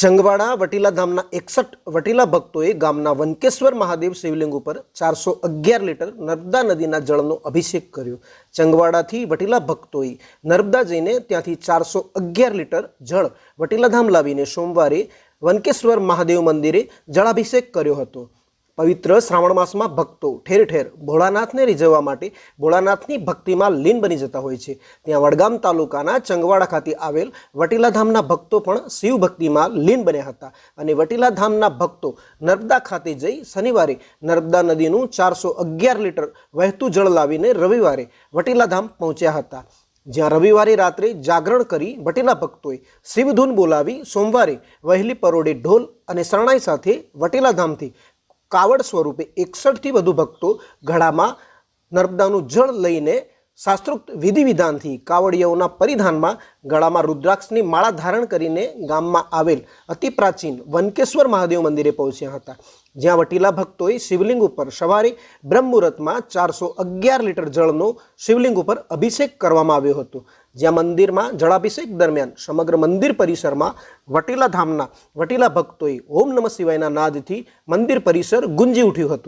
જંગવાડા વટીલા ધામના 61 વટીલા ભક્તોએ ગામના વનકેશ્વર મહાદેવ શિવલિંગ ઉપર 411 લીટર નર્મદા નદીના જળનો અભિષેક કર્યો। જંગવાડાથી વટીલા ભક્તોએ નર્મદા જઈને ત્યાંથી 411 લીટર જળ વટીલા ધામ લાવીને સોમવારે વનકેશ્વર મહાદેવ મંદિરે જળાભિષેક કર્યો હતો। पवित्र श्रावण मास में भक्तों ठेर ठेर भोलानाथ ने रिझववा माटे भोलानाथनी भक्ति में लीन बनी जता होय छे। त्यां वडगाम तालुकाना चंगवाड़ा खाते आवेल वटीला धामना भक्तों पण शिव भक्ति में लीन बन्या हता अने वटीला धामना भक्तों नर्मदा खाते जई शनिवारे नर्मदा नदीनुं 411 लीटर वहेतुं जळ लावीने रविवारे वटीला धाम पहोंच्या हता। ज्यां रविवारे रात्रे जागरण करी वटीला भक्तोए शिवधून बोलावी सोमवारे वहेली परोडे ढोल अने शरणाई साथे वटीला धामथी कावड़ स्वरूपे 61 थी वधु भक्तों घड़ा में नर्मदानु जल लईने शास्त्रोक्त विधि विधान थी कावड़ियोना परिधान में गळा में रुद्राक्षनी माळा धारण करीने गाम में आवेल अति प्राचीन वनकेश्वर महादेव मंदिरे पहोंच्या हता। ज्यां वटीला भक्तोए शिवलिंग पर सवारे ब्रह्म मुहूर्त में 411 लीटर जळनो शिवलिंग पर अभिषेक करवामां आव्यो हतो। ज्यां मंदिर में जलाभिषेक दरमियान समग्र मंदिर परिसर में वटीला धामना वटीला भक्तोए ओम नमः शिवायना नादथी मंदिर परिसर गुंजी उठ्युं हतुं।